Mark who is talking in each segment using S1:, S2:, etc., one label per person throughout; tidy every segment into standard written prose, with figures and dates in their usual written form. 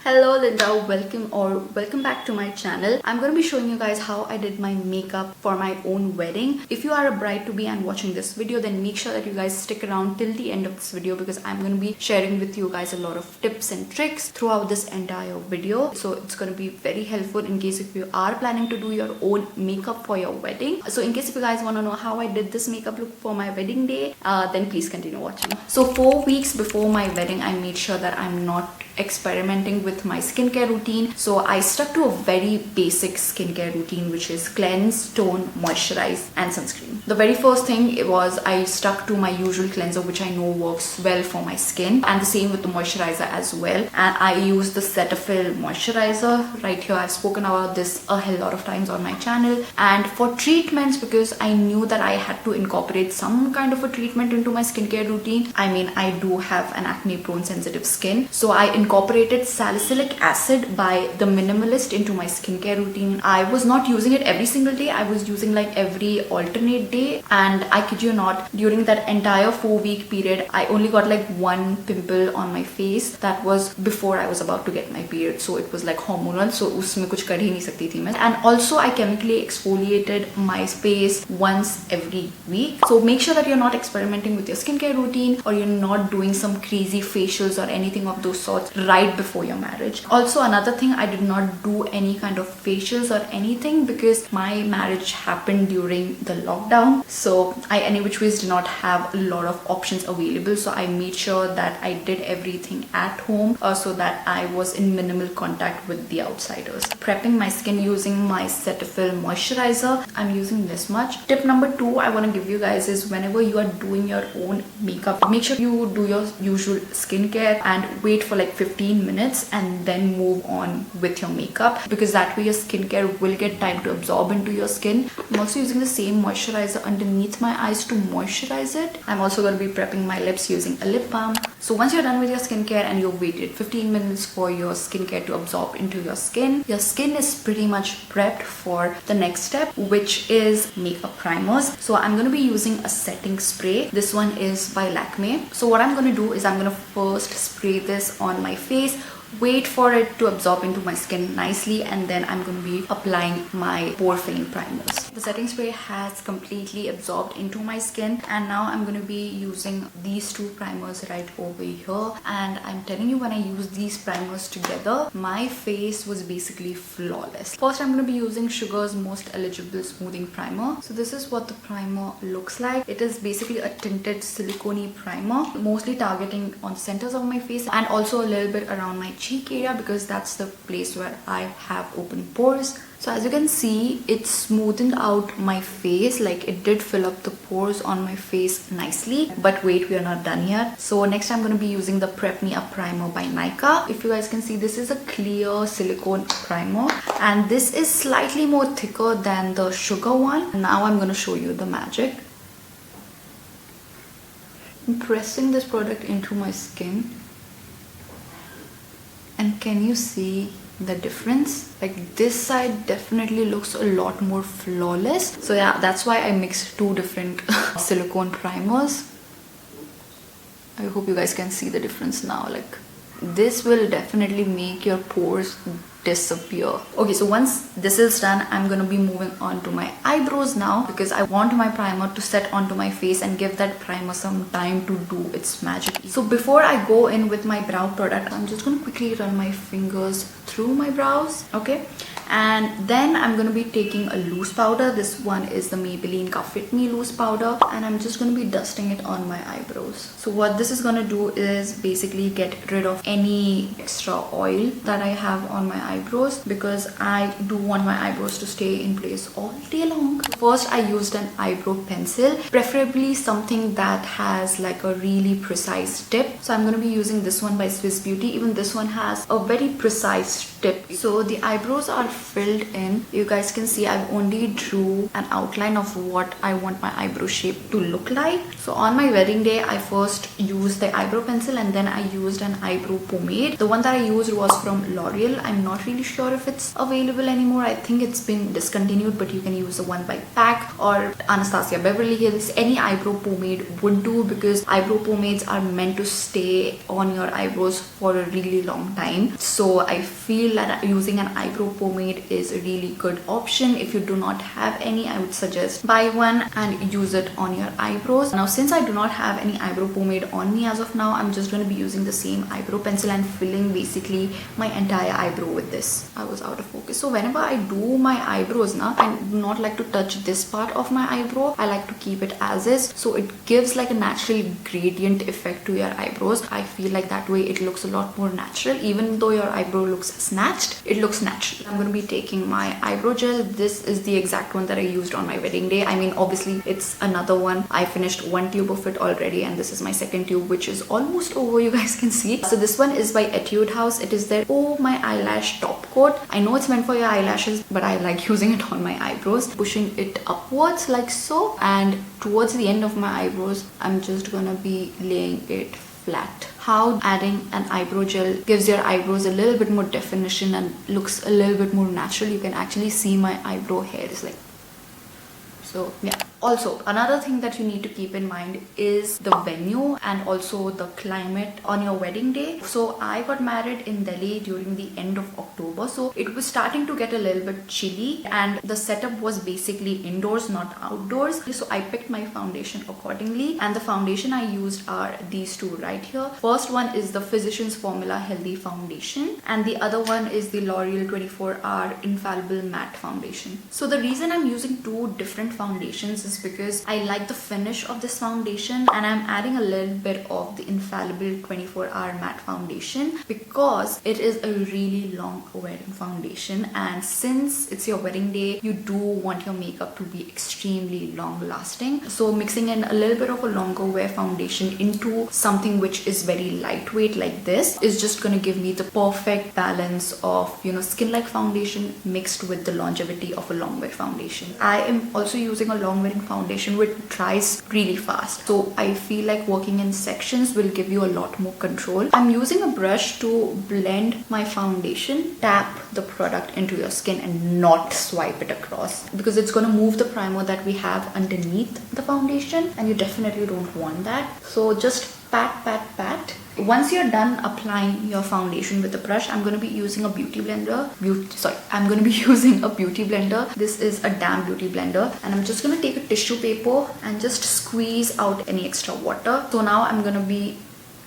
S1: Hello Linda, welcome back to my channel. I'm going to be showing you guys how I did my makeup for my own wedding. If you are a bride to be and watching this video, then make sure that you guys stick around till the end of this video because I'm going to be sharing with you guys a lot of tips and tricks throughout this entire video. So it's going to be very helpful in case if you are planning to do your own makeup for your wedding. So in case if you guys want to know how I did this makeup look for my wedding day, then please continue watching. So 4 weeks before my wedding, I made sure that I'm not experimenting with my skincare routine. So I stuck to a very basic skincare routine, which is cleanse, tone, moisturize and sunscreen. The very first thing was I stuck to my usual cleanser, which I know works well for my skin, and the same with the moisturizer as well. And I use the Cetaphil moisturizer right here. I've spoken about this a hell lot of times on my channel. And for treatments, because I knew that I had to incorporate some kind of a treatment into my skincare routine. I mean, I do have an acne prone sensitive skin, so I incorporated salicylic acid by The Minimalist into my skincare routine. I was not using it every single day. I was using like every alternate day, and I kid you not, during that entire 4-week period, I only got like one pimple on my face. That was before I was about to get my period, so it was like hormonal, so उसमें कुछ कर ही नहीं सकती थी मैं. And also I chemically exfoliated my face once every week. So make sure that you're not experimenting with your skincare routine, or you're not doing some crazy facials or anything of those sorts right before your marriage. Also, another thing, I did not do any kind of facials or anything because my marriage happened during the lockdown, so I any which ways did not have a lot of options available. So I made sure that I did everything at home so that I was in minimal contact with the outsiders. Prepping my skin using my Cetaphil moisturizer. I'm using this much. Tip number 2 I want to give you guys is whenever you are doing your own makeup, make sure you do your usual skincare and wait for like 15 minutes and then move on with your makeup, because that way your skincare will get time to absorb into your skin. I'm also using the same moisturizer underneath my eyes to moisturize it. I'm also going to be prepping my lips using a lip balm. So once you're done with your skincare and you've waited 15 minutes for your skincare to absorb into your skin is pretty much prepped for the next step, which is makeup primers. So I'm going to be using a setting spray. This one is by Lakme. So what I'm going to do is I'm going to first spray this on my face, wait for it to absorb into my skin nicely, and then I'm going to be applying my pore filling primers. The setting spray has completely absorbed into my skin, and now I'm going to be using these two primers right over here. And I'm telling you, when I use these primers together, my face was basically flawless. First, I'm going to be using Sugar's Most Eligible Smoothing Primer. So this is what the primer looks like. It is basically a tinted silicone primer, mostly targeting on the centers of my face and also a little bit around my cheek area, because that's the place where I have open pores. So as you can see, it smoothened out my face, like it did fill up the pores on my face nicely. But wait, we are not done yet. So next I'm going to be using the Prep Me Up Primer by Nykaa. If you guys can see, this is a clear silicone primer, and this is slightly more thicker than the Sugar one. Now I'm going to show you the magic. I'm pressing this product into my skin, and can you see the difference? Like this side definitely looks a lot more flawless. So yeah, that's why I mixed two different silicone primers. I hope you guys can see the difference now. Like this will definitely make your pores disappear. Okay, so once this is done, I'm gonna be moving on to my eyebrows now, because I want my primer to set onto my face and give that primer some time to do its magic. So before I go in with my brow product, I'm just gonna quickly run my fingers through my brows. Okay, and then I'm going to be taking a loose powder. This one is the Maybelline Ka Fit Me loose powder, and I'm just going to be dusting it on my eyebrows. So what this is going to do is basically get rid of any extra oil that I have on my eyebrows, because I do want my eyebrows to stay in place all day long. First, I used an eyebrow pencil, preferably something that has like a really precise tip. So I'm going to be using this one by Swiss Beauty. Even this one has a very precise tip. So the eyebrows are filled in. You guys can see I've only drew an outline of what I want my eyebrow shape to look like. So on my wedding day, I first used the eyebrow pencil and then I used an eyebrow pomade. The one that I used was from L'Oreal. I'm not really sure if it's available anymore. I think it's been discontinued, but you can use the one by PAC or Anastasia Beverly Hills. Any eyebrow pomade would do, because eyebrow pomades are meant to stay on your eyebrows for a really long time. So I feel that using an eyebrow pomade is a really good option. If you do not have any, I would suggest buy one and use it on your eyebrows. Now, since I do not have any eyebrow pomade on me as of now, I'm just going to be using the same eyebrow pencil and filling basically my entire eyebrow with this. I was out of focus. So whenever I do my eyebrows now, I do not like to touch this part of my eyebrow. I like to keep it as is, so it gives like a natural gradient effect to your eyebrows. I feel like that way it looks a lot more natural. Even though your eyebrow looks snatched, it looks natural. I'm going to be taking my eyebrow gel. This is the exact one that I used on my wedding day. I mean, obviously it's another one. I finished one tube of it already and this is my second tube, which is almost over, you guys can see. So this one is by Etude House. It is their Oh My Eyelash Top Coat. I know it's meant for your eyelashes, but I like using it on my eyebrows. Pushing it upwards like so, and towards the end of my eyebrows, I'm just gonna be laying it flat. How adding an eyebrow gel gives your eyebrows a little bit more definition and looks a little bit more natural. You can actually see my eyebrow hairs like so. Yeah. Also, another thing that you need to keep in mind is the venue and also the climate on your wedding day. So I got married in Delhi during the end of October, so it was starting to get a little bit chilly and the setup was basically indoors, not outdoors. So I picked my foundation accordingly, and the foundation I used are these two right here. First one is the Physicians Formula Healthy Foundation and the other one is the L'Oreal 24-Hour Infallible Matte Foundation. So the reason I'm using two different foundations is because I like the finish of this foundation, and I'm adding a little bit of the Infallible 24-Hour Matte Foundation because it is a really long wearing foundation, and since it's your wedding day, you do want your makeup to be extremely long lasting. So mixing in a little bit of a longer wear foundation into something which is very lightweight like this is just going to give me the perfect balance of, you know, skin like foundation mixed with the longevity of a long wear foundation. I am also using a long wearing foundation which dries really fast, so I feel like working in sections will give you a lot more control. I'm using a brush to blend my foundation. Tap the product into your skin and not swipe it across, because it's going to move the primer that we have underneath the foundation and you definitely don't want that. So just pat, pat, pat. Once you're done applying your foundation with the brush, I'm going to be using a beauty blender. I'm going to be using a beauty blender. This is a damp beauty blender, and I'm just going to take a tissue paper and just squeeze out any extra water. So now I'm going to be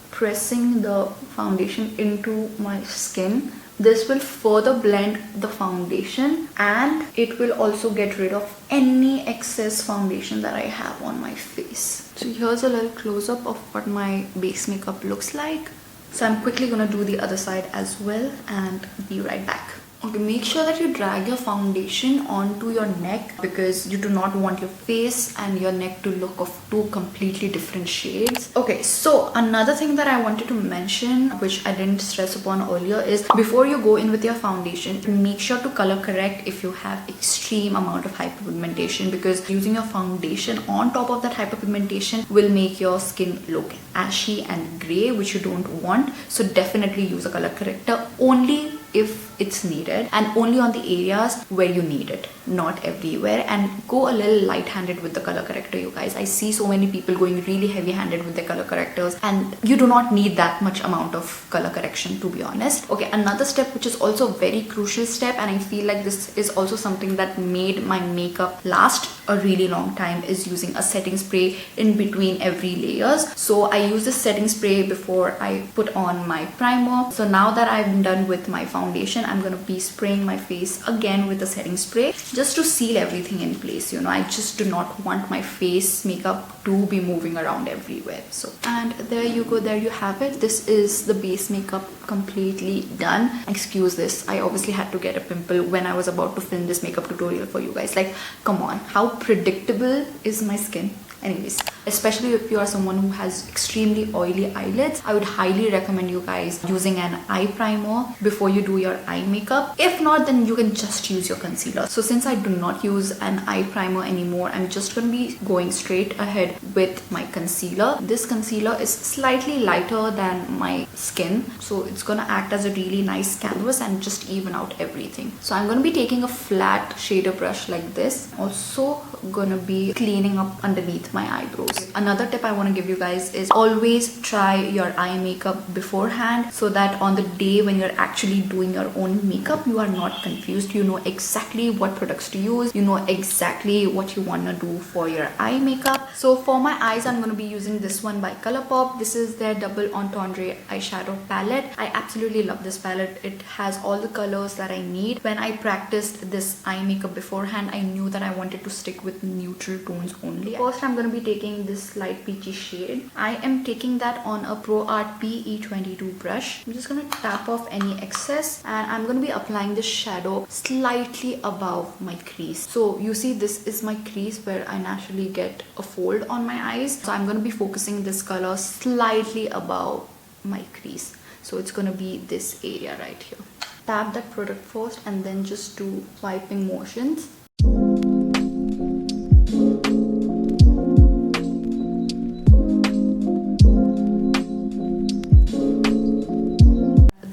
S1: pressing the foundation into my skin. This will further blend the foundation and it will also get rid of any excess foundation that I have on my face. So here's a little close-up of what my base makeup looks like. So I'm quickly gonna do the other side as well and be right back. Okay, make sure that you drag your foundation onto your neck because you do not want your face and your neck to look of two completely different shades. Okay, so another thing that I wanted to mention, which I didn't stress upon earlier, is before you go in with your foundation, make sure to color correct if you have extreme amount of hyperpigmentation, because using your foundation on top of that hyperpigmentation will make your skin look ashy and gray, which you don't want. So definitely use a color corrector only if it's needed and only on the areas where you need it, not everywhere. And go a little light-handed with the color corrector, you guys. I see so many people going really heavy-handed with their color correctors, and you do not need that much amount of color correction, to be honest. Okay, another step which is also a very crucial step, and I feel like this is also something that made my makeup last a really long time, is using a setting spray in between every layers. So I use this setting spray before I put on my primer. So now that I'm done with my foundation, I'm gonna be spraying my face again with a setting spray just to seal everything in place. You know, I just do not want my face makeup to be moving around everywhere. So, and there you go, there you have it. This is the base makeup completely done. Excuse this, I obviously had to get a pimple when I was about to film this makeup tutorial for you guys. Like, come on, how predictable is my skin? Anyways, especially if you are someone who has extremely oily eyelids. I would highly recommend you guys using an eye primer before you do your eye makeup. If not, then you can just use your concealer. So since I do not use an eye primer anymore, I'm just going to be going straight ahead with my concealer. This concealer is slightly lighter than my skin, so it's going to act as a really nice canvas and just even out everything. So I'm going to be taking a flat shader brush like this. Also going to be cleaning up underneath my eyebrows. Another tip I want to give you guys is always try your eye makeup beforehand, so that on the day when you're actually doing your own makeup, you are not confused. You know exactly what products to use. You know exactly what you want to do for your eye makeup. So for my eyes, I'm going to be using this one by Colourpop. This is their double entendre eyeshadow palette. I absolutely love this palette. It has all the colors that I need. When I practiced this eye makeup beforehand, I knew that I wanted to stick with neutral tones only. First, I'm going to be taking this light peachy shade. I am taking that on a Pro Art PE22 brush. I'm just going to tap off any excess, and I'm going to be applying this shadow slightly above my crease. So you see, this is my crease where I naturally get a fold on my eyes. So I'm going to be focusing this color slightly above my crease. So it's going to be this area right here. Tap that product first and then just do swiping motions.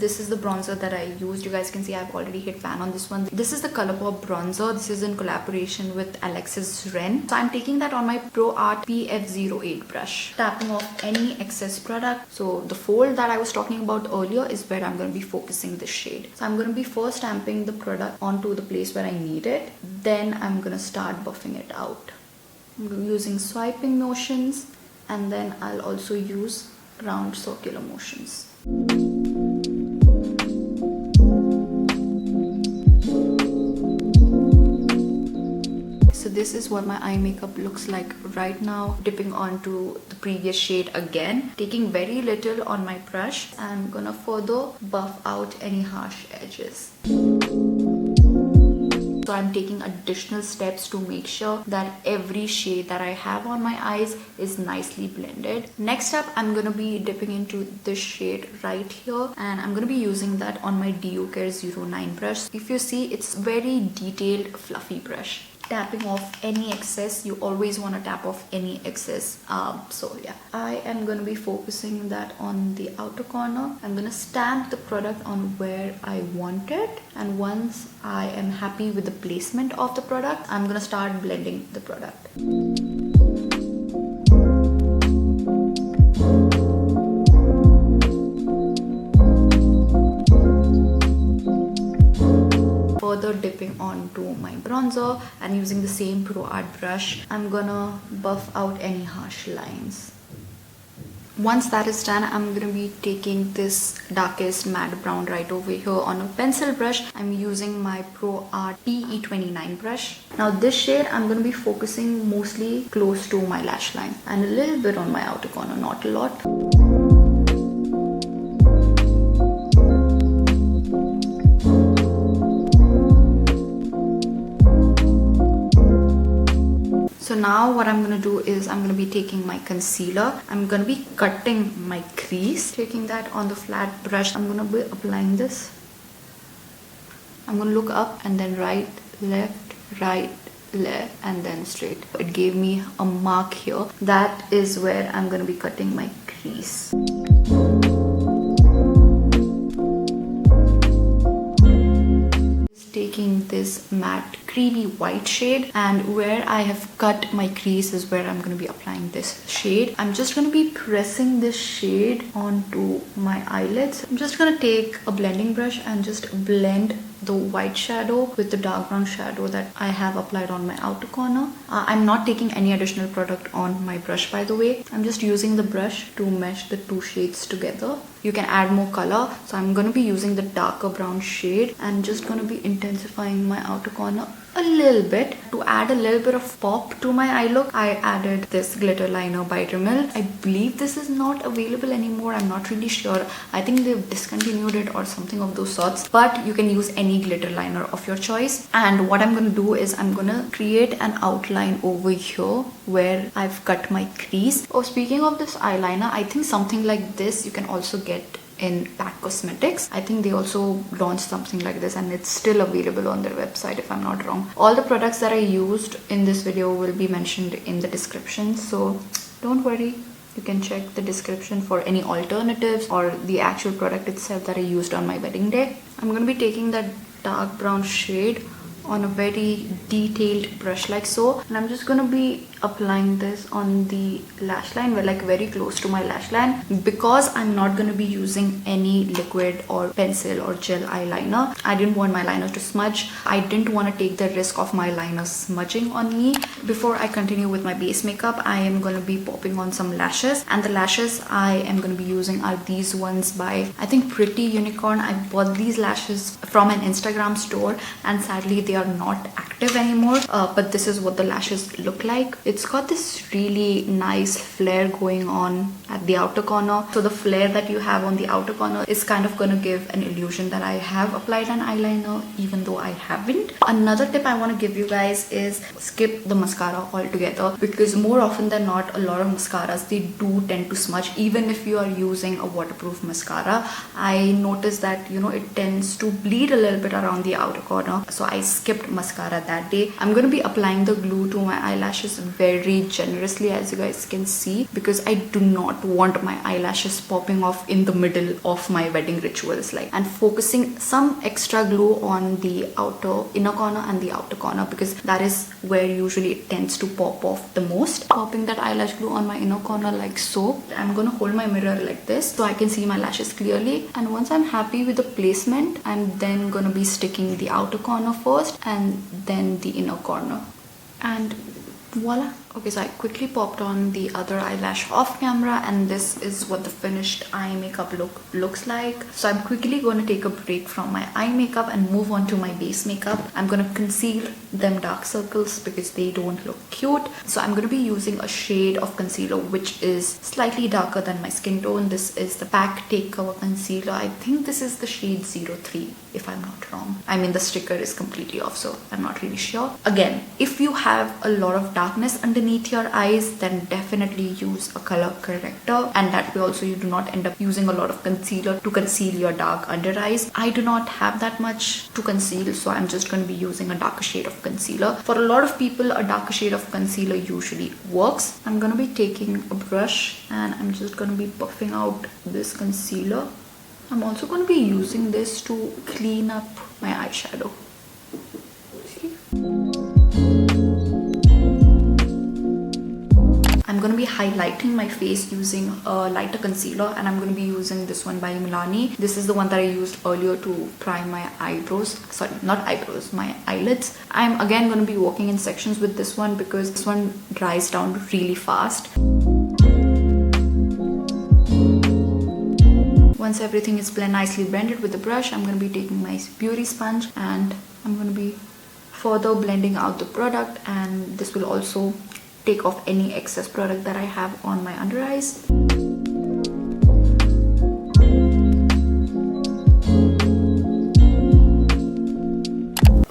S1: This is the bronzer that I used. You guys can see I've already hit pan on this one. This is the Colourpop bronzer. This is in collaboration with Alexis Ren. So I'm taking that on my Pro Art PF08 brush. Tapping off any excess product. So the fold that I was talking about earlier is where I'm going to be focusing this shade. So I'm going to be first stamping the product onto the place where I need it. Then I'm going to start buffing it out. I'm using swiping motions, and then I'll also use round circular motions. So this is what my eye makeup looks like right now. Dipping onto the previous shade again, taking very little on my brush. I'm gonna further buff out any harsh edges. So I'm taking additional steps to make sure that every shade that I have on my eyes is nicely blended. Next up, I'm gonna be dipping into this shade right here, and I'm gonna be using that on my Dio Care 09 brush. If you see, it's very detailed, fluffy brush. Tapping off any excess. You always want to tap off any excess. So yeah, I am going to be focusing that on the outer corner. I'm going to stamp the product on where I want it, and once I am happy with the placement of the product, I'm going to start blending the product. Further dipping onto my bronzer and using the same Pro Art brush, I'm gonna buff out any harsh lines. Once that is done, I'm gonna be taking this darkest matte brown right over here on a pencil brush. I'm using my Pro Art PE29 brush. Now this shade, I'm gonna be focusing mostly close to my lash line and a little bit on my outer corner, not a lot. So now what I'm going to do is I'm going to be taking my concealer. I'm going to be cutting my crease. Taking that on the flat brush, I'm going to be applying this. I'm going to look up and then right, left, and then straight. It gave me a mark here. That is where I'm going to be cutting my crease. Taking this matte creamy white shade, and where I have cut my crease is where I'm going to be applying this shade. I'm just going to be pressing this shade onto my eyelids. I'm just going to take a blending brush and just blend the white shadow with the dark brown shadow that I have applied on my outer corner. I'm not taking any additional product on my brush, by the way. I'm just using the brush to mesh the two shades together. You can add more color, so I'm going to be using the darker brown shade and just going to be intensifying my outer corner a a little bit. To add a little bit of pop to my eye look, I added this glitter liner by Rimmel. I believe this is not available anymore. I'm not really sure. I think they've discontinued it or something of those sorts. But you can use any glitter liner of your choice. And what I'm going to do is I'm going to create an outline over here where I've cut my crease. Oh, speaking of this eyeliner, I think something like this you can also get in Pack Cosmetics. I think they also launched something like this and it's still available on their website if I'm not wrong. All the products that I used in this video will be mentioned in the description, so don't worry. You can check the description for any alternatives or the actual product itself that I used on my wedding day. I'm going to be taking that dark brown shade on a very detailed brush like so, and I'm just going to be applying this on the lash line, like very close to my lash line, because I'm not going to be using any liquid or pencil or gel eyeliner. I didn't want my liner to smudge. I didn't want to take the risk of my liner smudging on me. Before I continue with my base makeup, I am going to be popping on some lashes, and the lashes I am going to be using are these ones by, I think, Pretty Unicorn. I bought these lashes from an Instagram store and sadly they are not active anymore, but this is what the lashes look like. It's got this really nice flare going on at the outer corner. So the flare that you have on the outer corner is kind of going to give an illusion that I have applied an eyeliner even though I haven't. Another tip I want to give you guys is skip the mascara altogether, because more often than not, a lot of mascaras, they do tend to smudge. Even if you are using a waterproof mascara, I noticed that, you know, it tends to bleed a little bit around the outer corner. So I skipped mascara that day. I'm going to be applying the glue to my eyelashes very generously, as you guys can see, because I do not want my eyelashes popping off in the middle of my wedding rituals, and focusing some extra glue on the inner corner and the outer corner, because that is where usually it tends to pop off the most. Popping that eyelash glue on my inner corner like so. I'm going to hold my mirror like this so I can see my lashes clearly, and once I'm happy with the placement, I'm then going to be sticking the outer corner first and then the inner corner, and voila. Okay, so I quickly popped on the other eyelash off camera, and this is what the finished eye makeup looks like. So I'm quickly going to take a break from my eye makeup and move on to my base makeup. I'm going to conceal them dark circles because they don't look cute. So I'm going to be using a shade of concealer which is slightly darker than my skin tone. This is the Pack Take Cover Concealer. I think this is the shade 03 if I'm not wrong. I mean, the sticker is completely off, so I'm not really sure. Again, if you have a lot of darkness underneath your eyes, then definitely use a color corrector, and that way also you do not end up using a lot of concealer to conceal your dark under eyes. I do not have that much to conceal, so I'm just going to be using a darker shade of concealer. For a lot of people, a darker shade of concealer usually works. I'm going to be taking a brush and I'm just going to be buffing out this concealer. I'm also going to be using this to clean up my eyeshadow. See? I'm going to be highlighting my face using a lighter concealer, and I'm going to be using this one by Milani. This is the one that I used earlier to prime my eyebrows. Sorry, not eyebrows, my eyelids. I'm again going to be working in sections with this one because this one dries down really fast. Once everything is nicely blended with the brush, I'm going to be taking my beauty sponge and I'm going to be further blending out the product, and this will also take off any excess product that I have on my under eyes.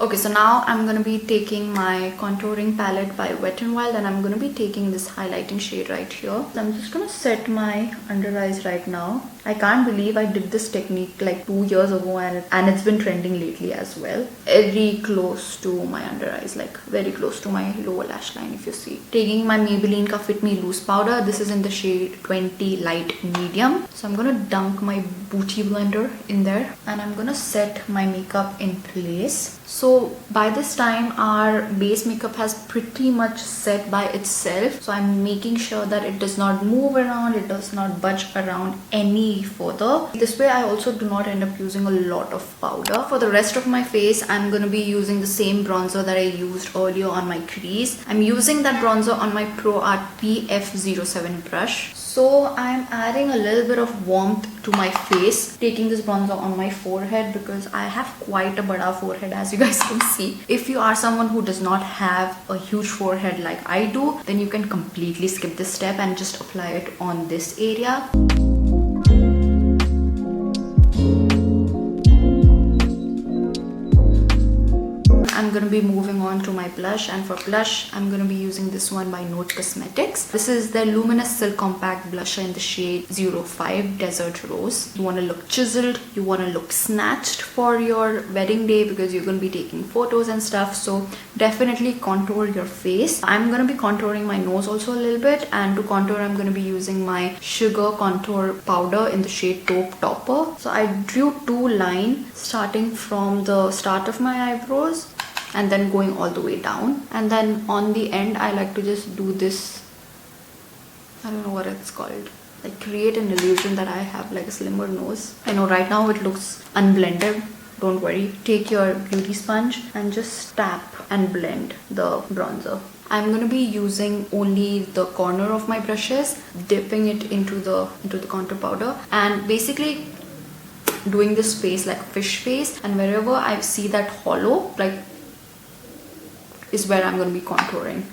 S1: Okay, so now I'm going to be taking my contouring palette by Wet n Wild, and I'm going to be taking this highlighting shade right here. So I'm just going to set my under eyes right now. I can't believe I did this technique like 2 years ago, and it's been trending lately as well. Very close to my under eyes, like very close to my lower lash line if you see. Taking my Maybelline Ka Fit Me Loose Powder. This is in the shade 20 Light Medium. So I'm going to dunk my Beauty Blender in there and I'm going to set my makeup in place. So by this time our base makeup has pretty much set by itself. So I'm making sure that it does not move around, it does not budge around any any further. This way I also do not end up using a lot of powder. For the rest of my face, I'm going to be using the same bronzer that I used earlier on my crease. I'm using that bronzer on my Pro Art PF07 brush. So I'm adding a little bit of warmth to my face, taking this bronzer on my forehead because I have quite a bada forehead, as you guys can see. If you are someone who does not have a huge forehead like I do, then you can completely skip this step and just apply it on this area. I'm going to be moving on to my blush, and for blush I'm going to be using this one by Note Cosmetics. This is their Luminous Silk Compact Blusher in the shade 05 Desert Rose. You want to look chiseled, you want to look snatched for your wedding day because you're going to be taking photos and stuff, so definitely contour your face. I'm going to be contouring my nose also a little bit, and to contour I'm going to be using my Sugar Contour Powder in the shade Taupe Topper. So I drew two lines starting from the start of my eyebrows and then going all the way down, and then on the end I like to just do this, I don't know what it's called, like create an illusion that I have like a slimmer nose. I know right now it looks unblended, don't worry. Take your beauty sponge and just tap and blend the bronzer. I'm going to be using only the corner of my brushes, dipping it into the contour powder, and basically doing this face like fish face, and wherever I see that hollow like is where I'm going to be contouring.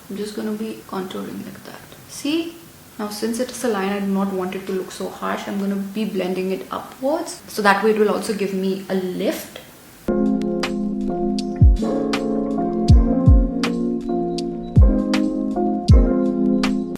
S1: I'm just going to be contouring like that. See? Now since it is a line, I do not want it to look so harsh. I'm going to be blending it upwards, so that way it will also give me a lift.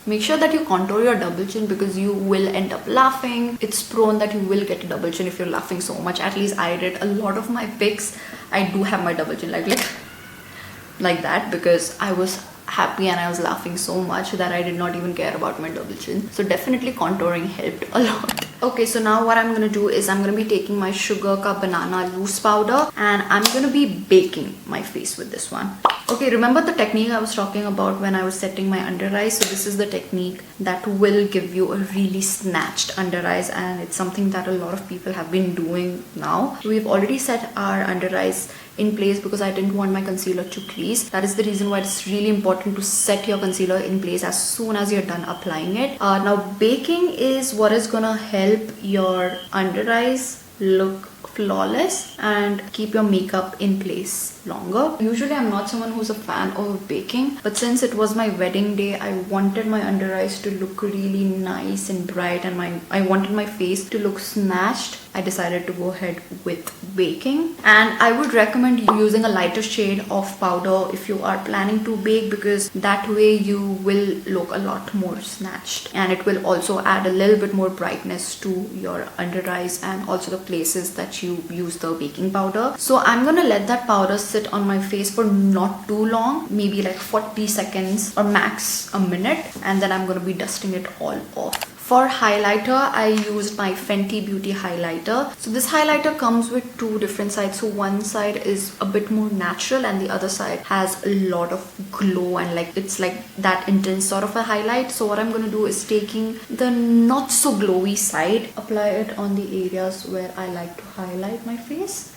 S1: Make sure that you contour your double chin because you will end up laughing. It's prone that you will get a double chin if you're laughing so much. At least I did. A lot of my pics, I do have my double chin like that because I was happy and I was laughing so much that I did not even care about my double chin. So definitely contouring helped a lot. Okay, so now what I'm going to do is I'm going to be taking my Sugar Ka Banana Loose Powder and I'm going to be baking my face with this one. Okay, remember the technique I was talking about when I was setting my under eyes? So this is the technique that will give you a really snatched under eyes, and it's something that a lot of people have been doing now. We've already set our under eyes in place because I didn't want my concealer to crease. That is the reason why it's really important to set your concealer in place as soon as you're done applying it. Now baking is what is gonna help your under eyes look flawless and keep your makeup in place longer. Usually I'm not someone who's a fan of baking, but since it was my wedding day, I wanted my under eyes to look really nice and bright, and I wanted my face to look snatched. I decided to go ahead with baking, and I would recommend you using a lighter shade of powder if you are planning to bake, because that way you will look a lot more snatched, and it will also add a little bit more brightness to your under eyes and also the places that you use the baking powder. So I'm gonna let that powder sit on my face for not too long, maybe like 40 seconds or max a minute, and then I'm gonna be dusting it all off. For highlighter, I used my Fenty Beauty highlighter. So this highlighter comes with two different sides. So one side is a bit more natural and the other side has a lot of glow, and it's like that intense sort of a highlight. So what I'm going to do is taking the not so glowy side, apply it on the areas where I like to highlight my face.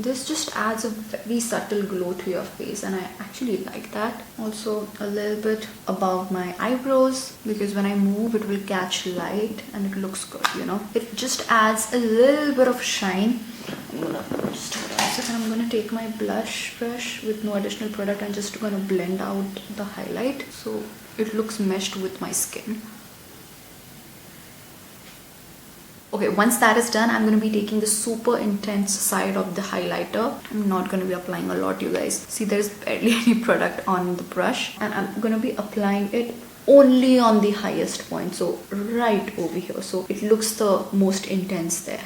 S1: This just adds a very subtle glow to your face, and I actually like that. Also a little bit above my eyebrows, because when I move it will catch light and it looks good, you know. It just adds a little bit of shine. I'm gonna take my blush brush with no additional product and just gonna blend out the highlight so it looks meshed with my skin. Okay, once that is done, I'm going to be taking the super intense side of the highlighter. I'm not going to be applying a lot, you guys. See, there's barely any product on the brush, and I'm going to be applying it only on the highest point, so right over here, so it looks the most intense there.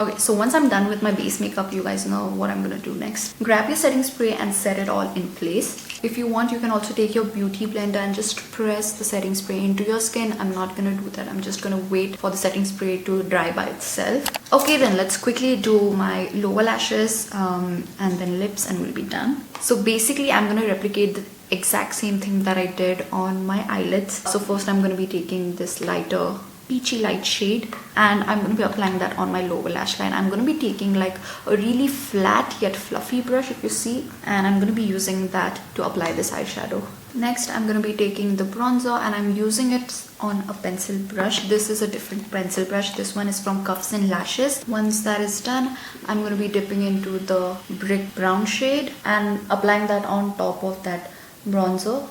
S1: Okay, so once I'm done with my base makeup, you guys know what I'm gonna do next. Grab your setting spray and set it all in place. If you want, you can also take your beauty blender and just press the setting spray into your skin. I'm not gonna do that. I'm just gonna wait for the setting spray to dry by itself. Okay, then let's quickly do my lower lashes and then lips, and we'll be done. So basically, I'm gonna replicate exact same thing that I did on my eyelids. So first I'm going to be taking this lighter peachy light shade and I'm going to be applying that on my lower lash line. I'm going to be taking like a really flat yet fluffy brush, if you see, and I'm going to be using that to apply this eyeshadow. Next I'm going to be taking the bronzer and I'm using it on a pencil brush. This is a different pencil brush. This one is from Cuffs and Lashes. Once that is done, I'm going to be dipping into the brick brown shade and applying that on top of that bronzer.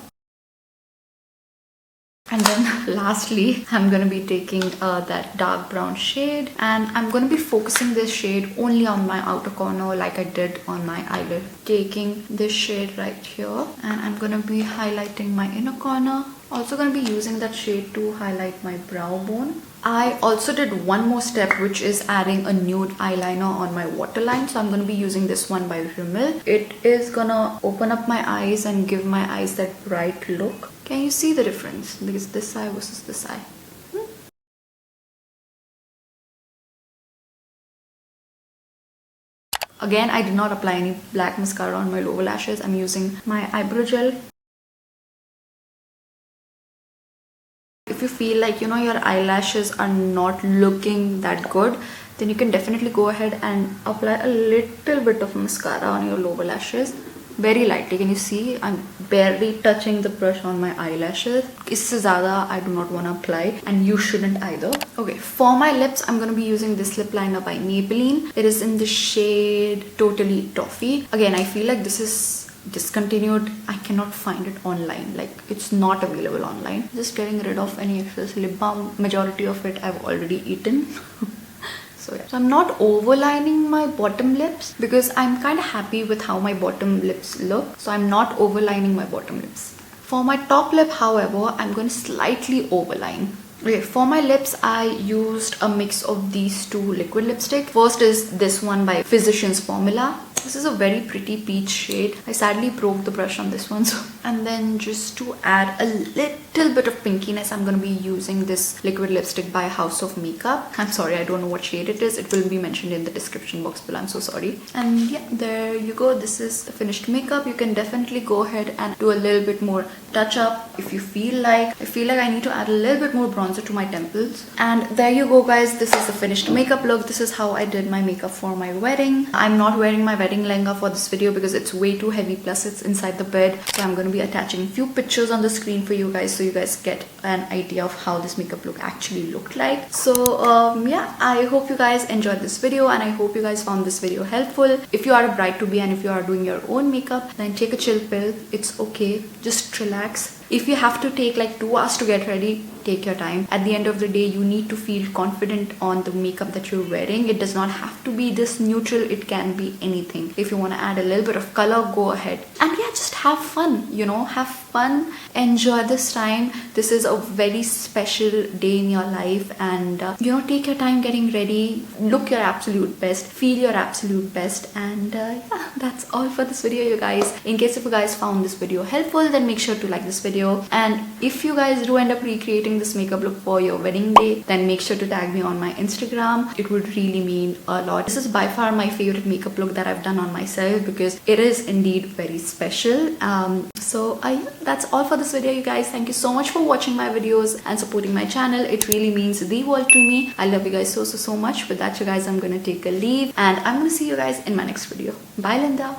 S1: And then lastly, I'm going to be taking that dark brown shade and I'm going to be focusing this shade only on my outer corner like I did on my eyelid. Taking this shade right here and I'm going to be highlighting my inner corner. Also going to be using that shade to highlight my brow bone. I also did one more step, which is adding a nude eyeliner on my waterline. So I'm going to be using this one by Rimmel. It is gonna open up my eyes and give my eyes that bright look. Can you see the difference? Because this eye versus this eye. Again, I did not apply any black mascara on my lower lashes. I'm using my eyebrow gel. If you feel like, you know, your eyelashes are not looking that good, then you can definitely go ahead and apply a little bit of mascara on your lower lashes. Very lightly. Can you see? I'm barely touching the brush on my eyelashes. Isse zyada I do not want to apply and you shouldn't either. Okay, for my lips, I'm going to be using this lip liner by Maybelline. It is in the shade Totally Toffee. Again, I feel like this is discontinued. I cannot find it online, like it's not available online. Just getting rid of any excess lip balm. Majority of it I've already eaten. So yeah, so I'm not overlining my bottom lips because I'm kind of happy with how my bottom lips look, so I'm not overlining my bottom lips. For my top lip, however, I'm going to slightly overline. Okay, for my lips, I used a mix of these two liquid lipstick. First is this one by Physicians Formula. This is a very pretty peach shade. I sadly broke the brush on this one. And then just to add a little bit of pinkiness, I'm going to be using this liquid lipstick by House of Makeup. I'm sorry, I don't know what shade it is. It will be mentioned in the description box below. I'm so sorry. And yeah, there you go. This is the finished makeup. You can definitely go ahead and do a little bit more touch up if you feel like. I feel like I need to add a little bit more bronzer to my temples. And there you go, guys. This is the finished makeup look. This is how I did my makeup for my wedding. I'm not wearing my wedding lehenga for this video because it's way too heavy, plus it's inside the bed. So I'm going to be attaching a few pictures on the screen for you guys so you guys get an idea of how this makeup look actually looked like. So yeah, I hope you guys enjoyed this video and I hope you guys found this video helpful. If you are a bride to be and if you are doing your own makeup, then take a chill pill. It's okay, just relax. If you have to take like 2 hours to get ready, take your time. At the end of the day, you need to feel confident on the makeup that you're wearing. It does not have to be this neutral. It can be anything. If you want to add a little bit of color, go ahead. And yeah, just have fun, you know, have fun. Enjoy this time. This is a very special day in your life and you know, take your time getting ready. Look your absolute best. Feel your absolute best. And yeah, that's all for this video, you guys. In case if you guys found this video helpful, then make sure to like this video. And if you guys do end up recreating this makeup look for your wedding day, then make sure to tag me on my Instagram. It would really mean a lot. This is by far my favorite makeup look that I've done on myself because it is indeed very special. So that's all for this video, you guys. Thank you so much for watching my videos and supporting my channel. It really means the world to me. I love you guys so much. With that, you guys, I'm gonna take a leave and I'm gonna see you guys in my next video. Bye, Linda.